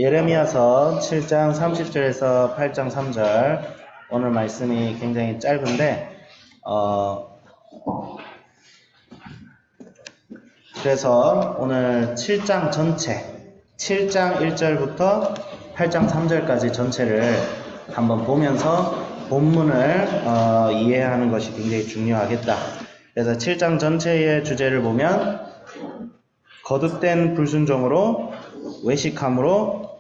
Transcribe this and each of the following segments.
예레미야서 7장 30절에서 8장 3절. 오늘 말씀이 굉장히 짧은데 그래서 오늘 7장 전체 7장 1절부터 8장 3절까지 전체를 한번 보면서 본문을 이해하는 것이 굉장히 중요하겠다. 그래서 7장 전체의 주제를 보면 거듭된 불순종으로 외식함으로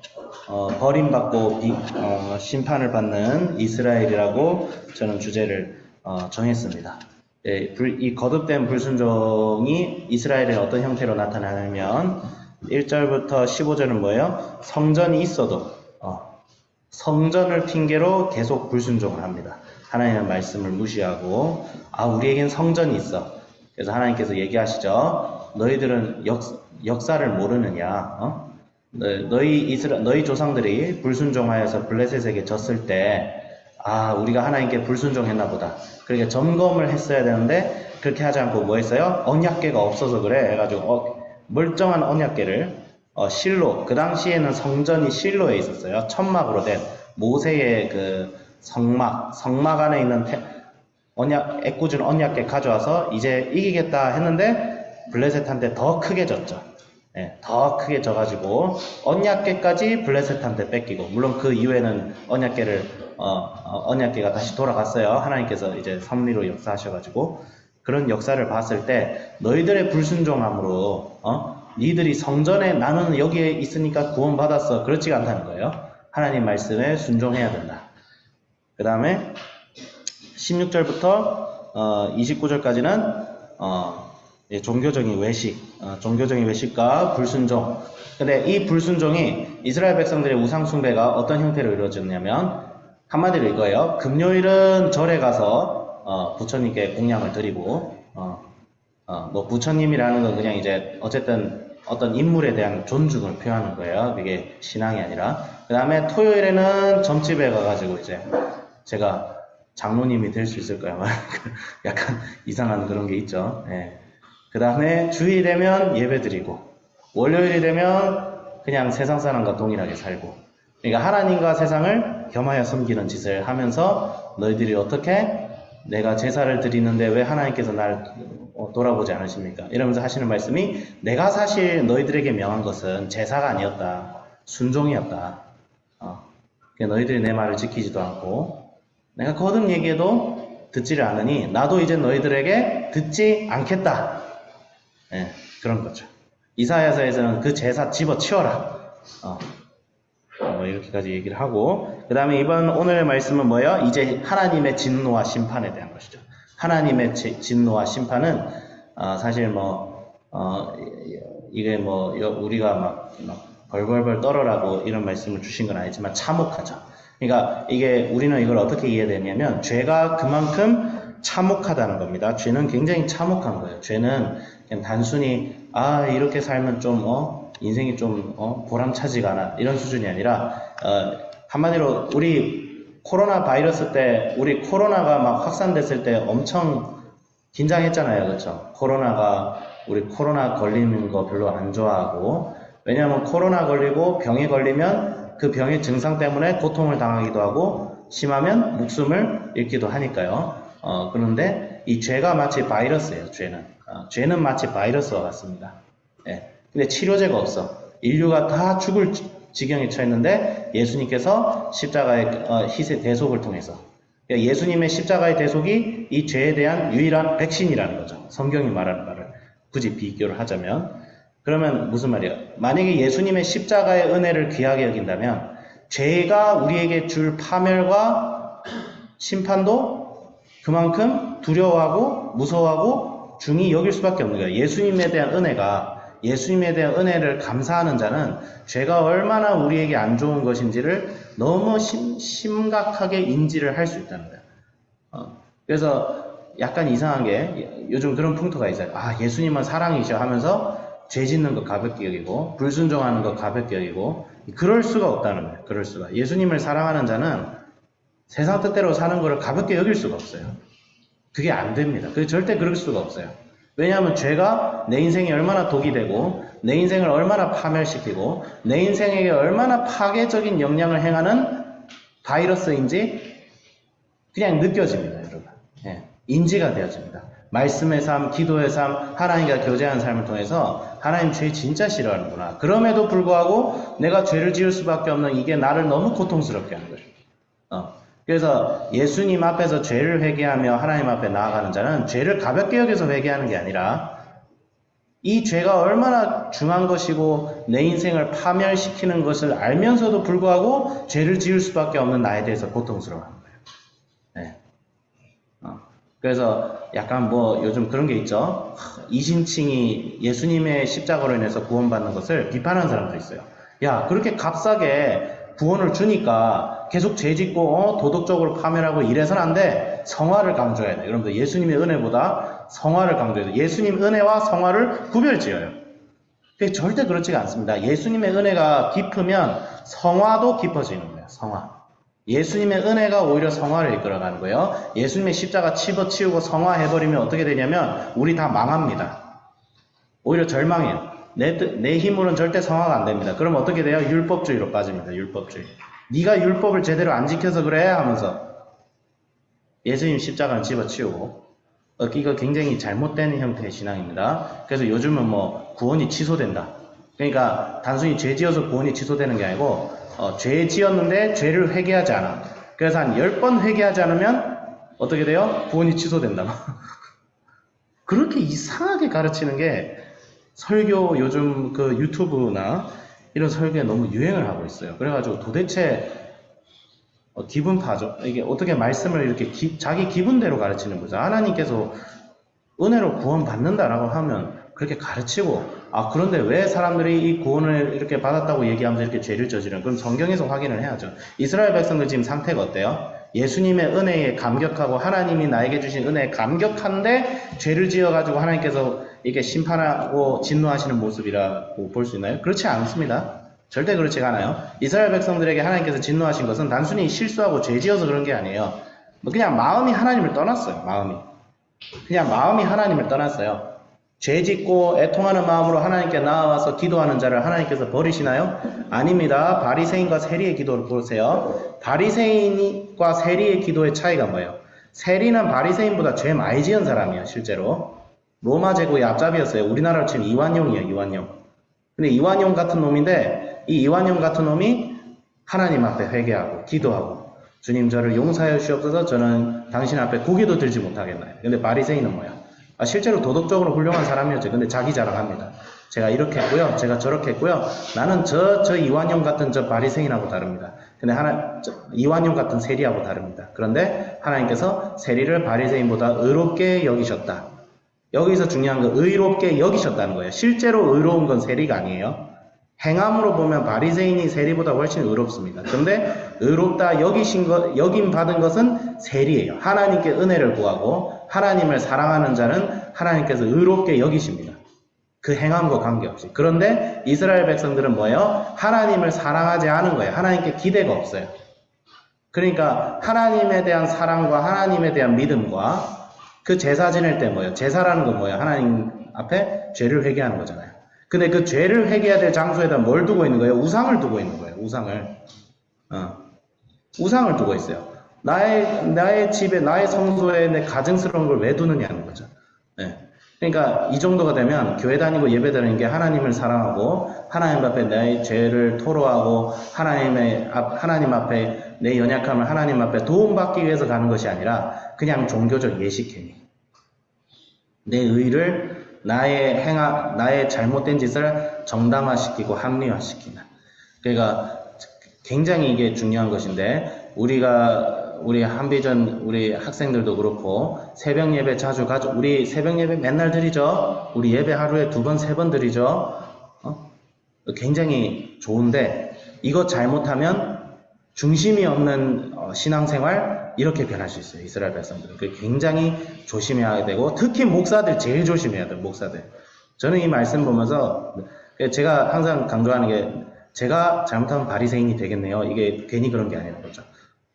버림받고 심판을 받는 이스라엘이라고 저는 주제를 정했습니다. 이 거듭된 불순종이 이스라엘에 어떤 형태로 나타나냐면 1절부터 15절은 뭐예요? 성전이 있어도 성전을 핑계로 계속 불순종을 합니다. 하나님의 말씀을 무시하고 우리에겐 성전이 있어. 그래서 하나님께서 얘기하시죠. 너희들은 역사를 모르느냐? 너희 조상들이 불순종하여서 블레셋에게 졌을 때 우리가 하나님께 불순종했나 보다. 그러니까 점검을 했어야 되는데 그렇게 하지 않고 뭐 했어요? 언약궤가 없어서 그래 해가지고 멀쩡한 언약궤를 실로, 그 당시에는 성전이 실로에 있었어요. 천막으로 된 모세의 그 성막 안에 있는 애꿎은 언약궤 가져와서 이제 이기겠다 했는데 블레셋한테 더 크게 졌죠. 더 크게 져가지고 언약궤까지 블레셋한테 뺏기고, 물론 그 이후에는 언약궤가 다시 돌아갔어요. 하나님께서 이제 섭리로 역사하셔가지고. 그런 역사를 봤을 때 너희들의 불순종함으로 니들이 성전에 나는 여기에 있으니까 구원받았어, 그렇지가 않다는 거예요. 하나님 말씀에 순종해야 된다. 그 다음에 16절부터 29절까지는 종교적인 외식과 불순종. 근데 이 불순종이 이스라엘 백성들의 우상숭배가 어떤 형태로 이루어졌냐면, 한마디로 이거예요. 금요일은 절에 가서 부처님께 공양을 드리고, 뭐 부처님이라는 건 그냥 이제 어쨌든 어떤 인물에 대한 존중을 표하는 거예요. 그게 신앙이 아니라. 그 다음에 토요일에는 점집에 가가지고 이제 제가 장로님이 될 수 있을까요? 약간 이상한 그런 게 있죠. 그 다음에 주일이 되면 예배 드리고, 월요일이 되면 그냥 세상 사람과 동일하게 살고. 그러니까 하나님과 세상을 겸하여 섬기는 짓을 하면서 너희들이 어떻게 내가 제사를 드리는데 왜 하나님께서 날 돌아보지 않으십니까? 이러면서 하시는 말씀이, 내가 사실 너희들에게 명한 것은 제사가 아니었다. 순종이었다. 너희들이 내 말을 지키지도 않고 내가 거듭 얘기해도 듣지를 않으니 나도 이제 너희들에게 듣지 않겠다. 그런 거죠. 이사야서에서는 그 제사 집어치워라. 이렇게까지 얘기를 하고, 그 다음에 오늘의 말씀은 뭐예요? 이제 하나님의 진노와 심판에 대한 것이죠. 하나님의 진노와 심판은 사실 이게 우리가 막 벌벌벌 떨어라고 이런 말씀을 주신 건 아니지만 참혹하죠. 그러니까 우리는 이걸 어떻게 이해되냐면, 죄가 그만큼 참혹하다는 겁니다. 죄는 굉장히 참혹한 거예요. 죄는 그냥 단순히 이렇게 살면 좀 인생이 좀 보람차지가 않아, 이런 수준이 아니라 한마디로 우리 코로나 바이러스 때, 우리 코로나가 막 확산됐을 때 엄청 긴장했잖아요. 그렇죠? 우리 코로나 걸리는 거 별로 안 좋아하고, 왜냐하면 코로나 걸리고 병에 걸리면 그 병의 증상 때문에 고통을 당하기도 하고 심하면 목숨을 잃기도 하니까요. 그런데 이 죄가 마치 바이러스예요. 죄는 마치 바이러스와 같습니다. 근데 치료제가 없어. 인류가 다 죽을 지경에 처했는데 예수님께서 십자가의 희생 대속을 통해서, 예수님의 십자가의 대속이 이 죄에 대한 유일한 백신이라는 거죠. 성경이 말하는 말을 굳이 비교를 하자면. 그러면 무슨 말이에요? 만약에 예수님의 십자가의 은혜를 귀하게 여긴다면 죄가 우리에게 줄 파멸과 심판도 그만큼 두려워하고 무서워하고 중히 여길 수밖에 없는 거예요. 예수님에 대한 은혜를 감사하는 자는 죄가 얼마나 우리에게 안 좋은 것인지를 너무 심각하게 인지를 할 수 있다는 거예요. 그래서 약간 이상한 게 요즘 그런 풍토가 있어요. 예수님은 사랑이셔 하면서 죄 짓는 거 가볍게 여기고 불순종하는 거 가볍게 여기고, 그럴 수가 없다는 거예요. 그럴 수가. 예수님을 사랑하는 자는 세상 뜻대로 사는 거를 가볍게 여길 수가 없어요. 그게 안 됩니다. 절대 그럴 수가 없어요. 왜냐하면 죄가 내 인생에 얼마나 독이 되고 내 인생을 얼마나 파멸시키고 내 인생에게 얼마나 파괴적인 영향을 행하는 바이러스인지 그냥 느껴집니다, 여러분. 예, 인지가 되어집니다. 말씀의 삶, 기도의 삶, 하나님과 교제하는 삶을 통해서 하나님 죄 진짜 싫어하는구나. 그럼에도 불구하고 내가 죄를 지을 수밖에 없는 이게 나를 너무 고통스럽게 하는 거예요. 그래서 예수님 앞에서 죄를 회개하며 하나님 앞에 나아가는 자는 죄를 가볍게 여겨서 회개하는 게 아니라 이 죄가 얼마나 중한 것이고 내 인생을 파멸시키는 것을 알면서도 불구하고 죄를 지을 수밖에 없는 나에 대해서 고통스러워하는 거예요. 네. 그래서 약간 뭐 요즘 그런 게 있죠. 이신칭이 예수님의 십자가로 인해서 구원받는 것을 비판하는 사람도 있어요. 야, 그렇게 값싸게 구원을 주니까 계속 죄짓고 도덕적으로 파멸하고 이래서는 안 돼. 성화를 강조해야 돼. 여러분들 예수님의 은혜보다 성화를 강조해야 돼. 예수님 은혜와 성화를 구별지어요. 그게 절대 그렇지가 않습니다. 예수님의 은혜가 깊으면 성화도 깊어지는 거예요. 성화. 예수님의 은혜가 오히려 성화를 이끌어가는 거예요. 예수님의 십자가 집어치우고 성화해버리면 어떻게 되냐면 우리 다 망합니다. 오히려 절망해요. 내 힘으로는 절대 성화가 안 됩니다. 그럼 어떻게 돼요? 율법주의로 빠집니다. 율법주의. 네가 율법을 제대로 안 지켜서 그래 하면서 예수님 십자가는 집어치우고 이거 굉장히 잘못된 형태의 신앙입니다. 그래서 요즘은 뭐 구원이 취소된다. 그러니까 단순히 죄 지어서 구원이 취소되는 게 아니고 죄 지었는데 죄를 회개하지 않아. 그래서 한 10번 회개하지 않으면 어떻게 돼요? 구원이 취소된다. 그렇게 이상하게 가르치는 게 설교 요즘 그 유튜브나 이런 설교에 너무 유행을 하고 있어요. 그래가지고 도대체 기분파죠. 이게 어떻게 말씀을 이렇게 자기 기분대로 가르치는 거죠. 하나님께서 은혜로 구원 받는다라고 하면 그렇게 가르치고 그런데 왜 사람들이 이 구원을 이렇게 받았다고 얘기하면서 이렇게 죄를 저지르는 그럼 성경에서 확인을 해야죠. 이스라엘 백성들 지금 상태가 어때요? 예수님의 은혜에 감격하고 하나님이 나에게 주신 은혜에 감격한데 죄를 지어가지고 하나님께서 이렇게 심판하고 진노하시는 모습이라고 볼 수 있나요? 그렇지 않습니다. 절대 그렇지 않아요. 이스라엘 백성들에게 하나님께서 진노하신 것은 단순히 실수하고 죄 지어서 그런 게 아니에요. 그냥 마음이 하나님을 떠났어요. 그냥 마음이 하나님을 떠났어요. 죄 짓고 애통하는 마음으로 하나님께 나아와서 기도하는 자를 하나님께서 버리시나요? 아닙니다. 바리새인과 세리의 기도를 보세요. 바리새인과 세리의 기도의 차이가 뭐예요? 세리는 바리새인보다 죄 많이 지은 사람이에요. 실제로. 로마 제국의 앞잡이였어요. 우리나라로 치면 이완용이에요. 이완용. 근데 이완용 같은 놈인데 이 이완용 같은 놈이 하나님 앞에 회개하고 기도하고 주님 저를 용서하여 주시옵소서 저는 당신 앞에 고개도 들지 못하겠나요? 근데 바리새인은 뭐야? 실제로 도덕적으로 훌륭한 사람이었죠. 근데 자기 자랑합니다. 제가 이렇게 했고요. 제가 저렇게 했고요. 나는 저 이완용 같은 저 바리새인하고 다릅니다. 근데 이완용 같은 세리하고 다릅니다. 그런데 하나님께서 세리를 바리새인보다 의롭게 여기셨다. 여기서 중요한 건 의롭게 여기셨다는 거예요. 실제로 의로운 건 세리가 아니에요. 행함으로 보면 바리새인이 세리보다 훨씬 의롭습니다. 그런데 의롭다 여김 받은 것은 세리예요. 하나님께 은혜를 구하고 하나님을 사랑하는 자는 하나님께서 의롭게 여기십니다. 그 행함과 관계없이. 그런데 이스라엘 백성들은 뭐예요? 하나님을 사랑하지 않은 거예요. 하나님께 기대가 없어요. 그러니까 하나님에 대한 사랑과 하나님에 대한 믿음과 그 제사 지낼 때 뭐예요? 제사라는 건 뭐예요? 하나님 앞에 죄를 회개하는 거잖아요. 근데 그 죄를 회개해야 될 장소에다 뭘 두고 있는 거예요? 우상을 두고 있는 거예요. 우상을 두고 있어요. 나의 집에, 나의 성소에 내 가증스러운 걸 왜 두느냐는 거죠. 네. 그러니까 이 정도가 되면 교회 다니고 예배 드리는 게 하나님을 사랑하고 하나님 앞에 내 죄를 토로하고 하나님 앞에 내 연약함을 하나님 앞에 도움받기 위해서 가는 것이 아니라 그냥 종교적 예식행위. 내 의를 나의 잘못된 짓을 정당화시키고 합리화시키는. 그러니까 굉장히 이게 중요한 것인데 우리 한비전 우리 학생들도 그렇고 새벽 예배 자주 가죠. 우리 새벽 예배 맨날 드리죠. 우리 예배 하루에 2번, 3번 드리죠. 굉장히 좋은데 이거 잘못하면 중심이 없는 신앙생활 이렇게 변할 수 있어요. 이스라엘 백성들은. 굉장히 조심해야 되고 특히 목사들 제일 조심해야 돼요. 목사들. 저는 이 말씀 보면서 제가 항상 강조하는 게 제가 잘못하면 바리새인이 되겠네요. 이게 괜히 그런 게 아니라는 거죠.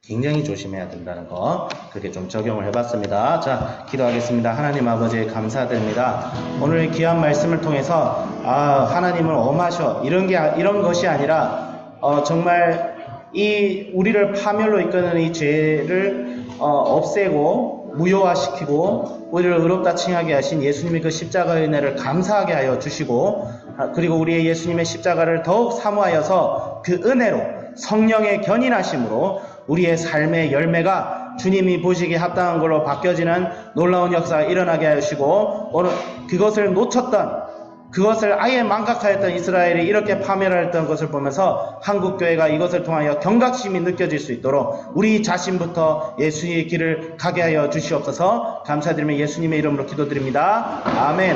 굉장히 조심해야 된다는 거, 그렇게 좀 적용을 해봤습니다. 자, 기도하겠습니다. 하나님 아버지 감사드립니다. 오늘 귀한 말씀을 통해서 하나님은 엄하셔, 이런 것이 아니라 정말 이 우리를 파멸로 이끄는 이 죄를 없애고 무효화시키고 우리를 의롭다 칭하게 하신 예수님의 그 십자가의 은혜를 감사하게 하여 주시고, 그리고 우리의 예수님의 십자가를 더욱 사모하여서 그 은혜로 성령의 견인하심으로 우리의 삶의 열매가 주님이 보시기에 합당한 걸로 바뀌어지는 놀라운 역사가 일어나게 하시고, 오늘 그것을 놓쳤던, 그것을 아예 망각하였던 이스라엘이 이렇게 파멸하였던 것을 보면서 한국교회가 이것을 통하여 경각심이 느껴질 수 있도록 우리 자신부터 예수의 길을 가게 하여 주시옵소서. 감사드리며 예수님의 이름으로 기도드립니다. 아멘.